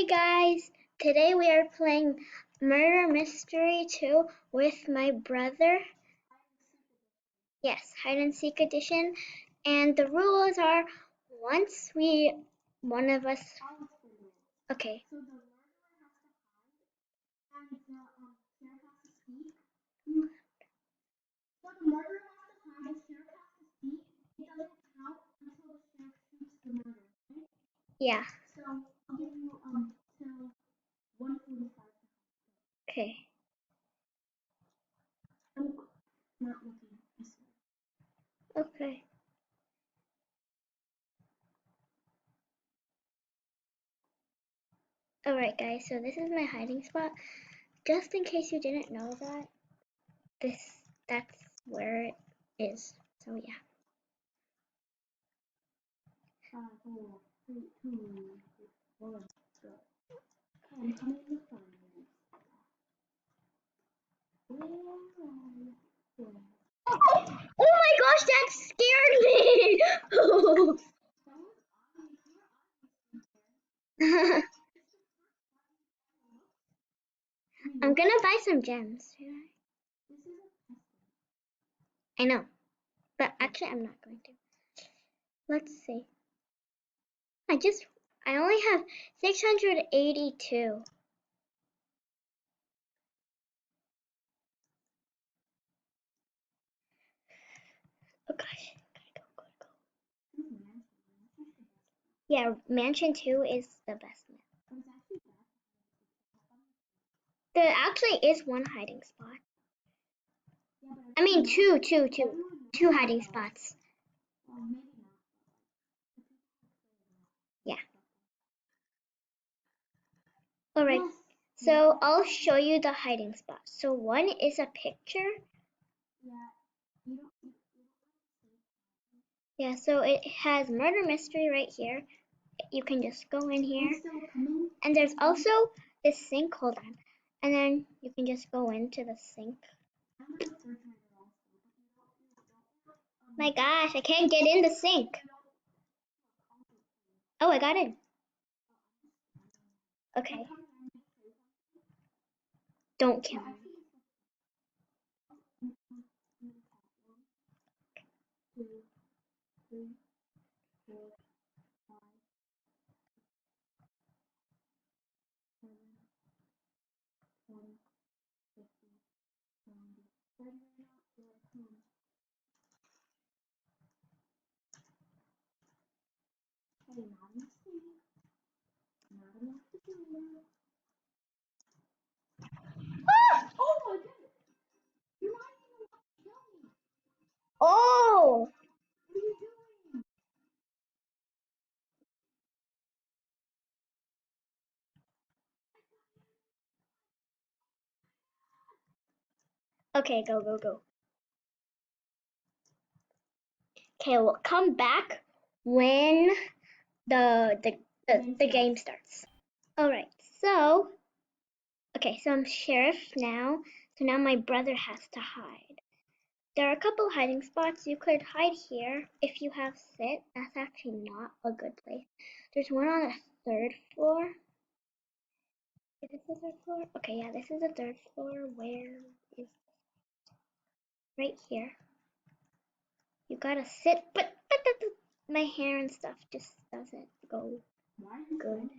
Guys, today we are playing Murder Mystery 2 with my brother. Yes, hide and seek edition. And the rules are once one of us. Okay. Yeah. Okay. Okay. Alright, guys, so this is my hiding spot. Just in case you didn't know that, that's where it is. So, yeah. 5, 4, 3, 2, 1, go. Okay, I'm coming in the front. Oh my gosh, that scared me! I'm gonna buy some gems. I know, but actually I'm not going to. Let's see. I only have 682. Oh gosh. Go. Yeah, Mansion 2 is the best one. There actually is one hiding spot. I mean, two hiding spots. Yeah. Alright, so I'll show you the hiding spots. So one is a picture. Yeah, so it has murder mystery right here. You can just go in here. And there's also this sink, hold on. And then you can just go into the sink. My gosh, I can't get in the sink. Oh, I got in. Okay. Don't kill me. Oh! Okay, go, go, go. Okay, we'll come back when the game starts. Alright, so so I'm sheriff now. So now my brother has to hide. There are a couple hiding spots. You could hide here if you have sit. That's actually not a good place. There's one on the third floor. Is this the third floor? Okay, yeah, this is the third floor. Where is right here? You gotta sit, but my hair and stuff just doesn't go good.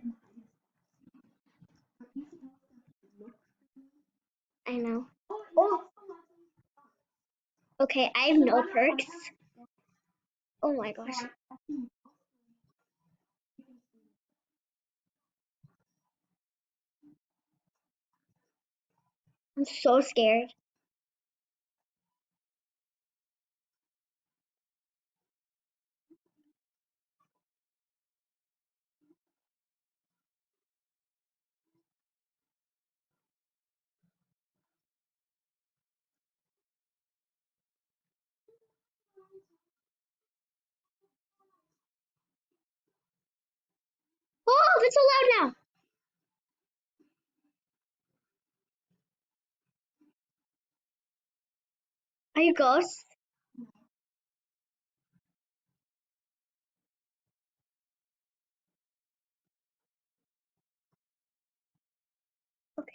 I know. Oh, okay, I have no perks. Oh my gosh. I'm so scared. Oh, it's so loud now. Are you ghosts?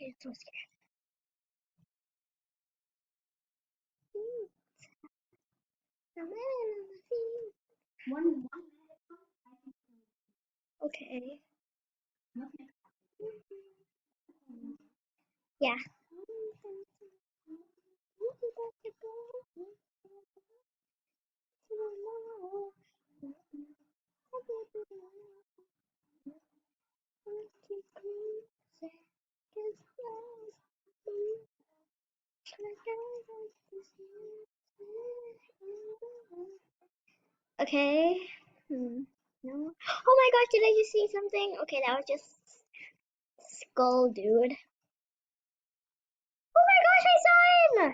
I'm so scared. Okay. Yeah. Okay. No. Oh my gosh, did I just see something? Okay, that was just skull, dude. Oh my gosh, I saw him!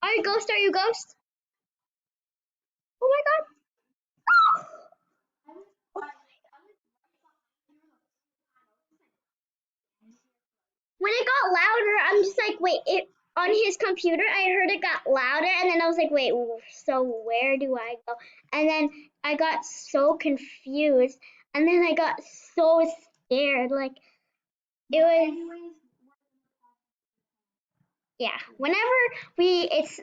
Are you ghost? Are you ghost? Oh my god. When it got louder, I'm just like, wait, it on his computer, I heard it got louder, and then I was like, wait, so where do I go? And then I got so confused, and then I got so scared. Like it was, yeah. Whenever it's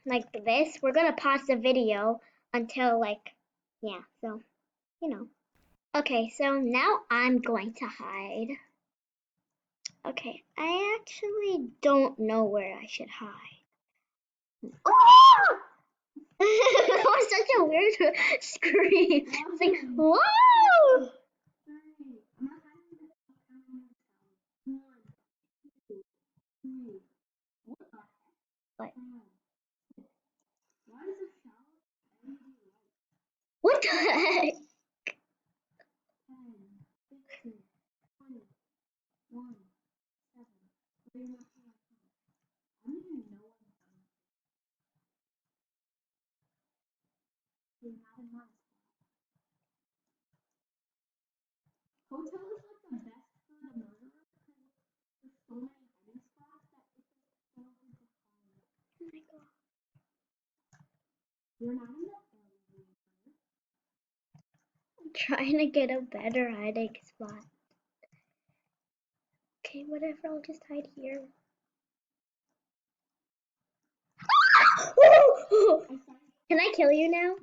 like this, we're gonna pause the video until like, yeah. So you know. Okay, so now I'm going to hide. Okay, I actually don't know where I should hide. Oh! That was such a weird scream. It's like, whoa! What? What the heck? I'm trying to get a better hiding spot. Okay, whatever, I'll just hide here. Can I kill you now?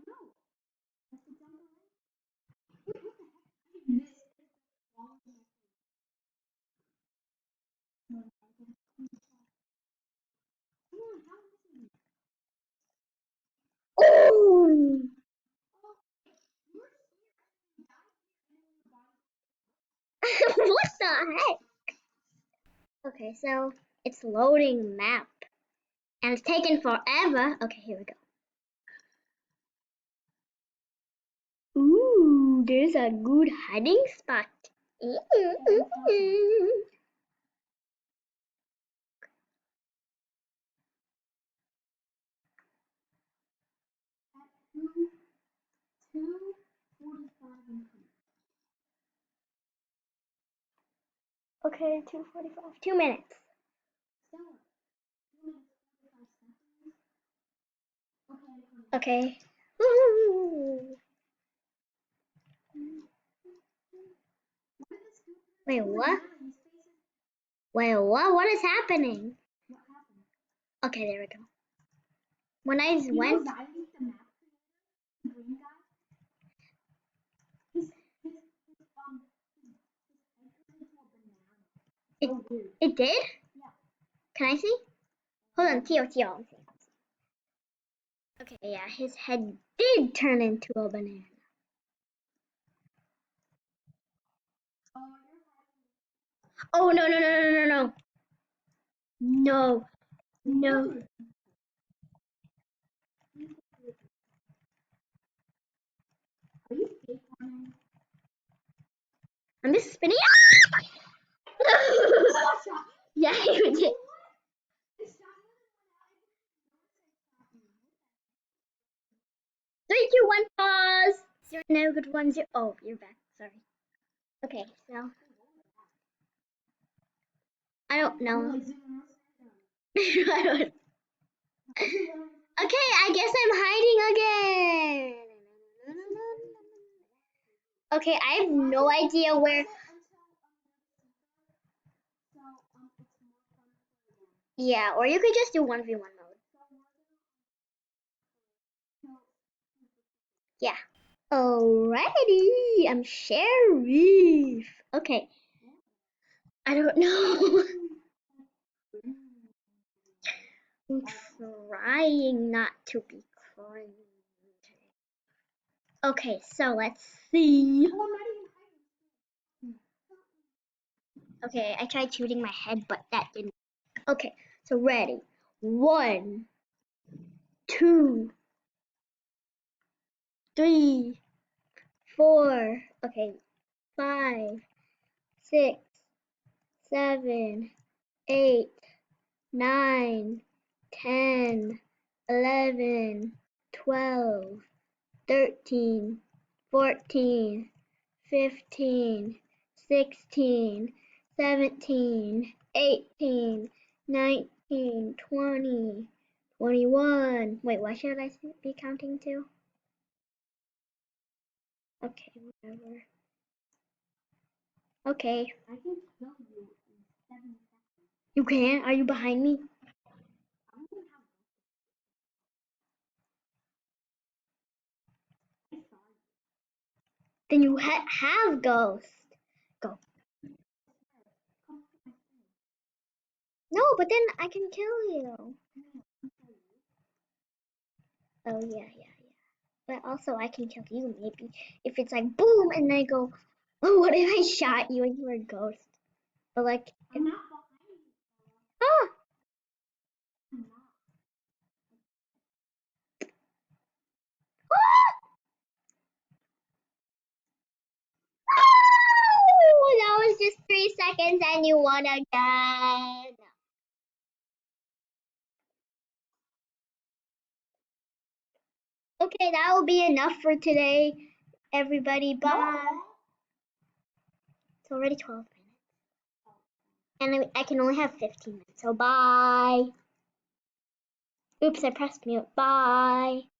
Oh! What the heck? Okay, so it's loading map. And it's taking forever. Okay, here we go. Ooh, there's a good hiding spot. Okay, 2:45. 2 minutes. Okay. Wait, what? Wait, what? What is happening? Okay, there we go. When I went, it, it did? Can I see? Hold on, Tio. Okay, yeah, his head did turn into a banana. Oh, no. No, no. I'm just spinning. Yeah, you did. 3, 2, 1, pause. Zero, no, good 1, 0. Oh, you're back. Sorry. Okay, so I don't know. I don't. Okay, I guess I'm hiding again. Okay, I have no idea where. Yeah, or you could just do 1v1 mode. Yeah. Alrighty, I'm Sheriff. Okay, I don't know. I'm trying not to be cringe. Okay, so let's see. Okay, I tried shooting my head, but that didn't. Okay, so ready. 1, 2, 3, 4. Okay, 5, 6, 7, 8, 9, 10, 11, 12, 13, 14, 15, 16, 17, 18, 19, 20, 21. Wait, why should I be counting to? Okay, whatever. Okay. You can? Are you behind me? Then you have Ghost. Go. No, but then I can kill you. Oh, yeah, yeah, yeah. But also I can kill you maybe. If it's like boom and I go, oh, what if I shot you and you were a ghost? But like, ah! Ah! Oh, that was just 3 seconds and you won again. Okay, that will be enough for today, everybody. Bye. It's already 12 minutes. And I can only have 15 minutes, so bye. Oops, I pressed mute. Bye.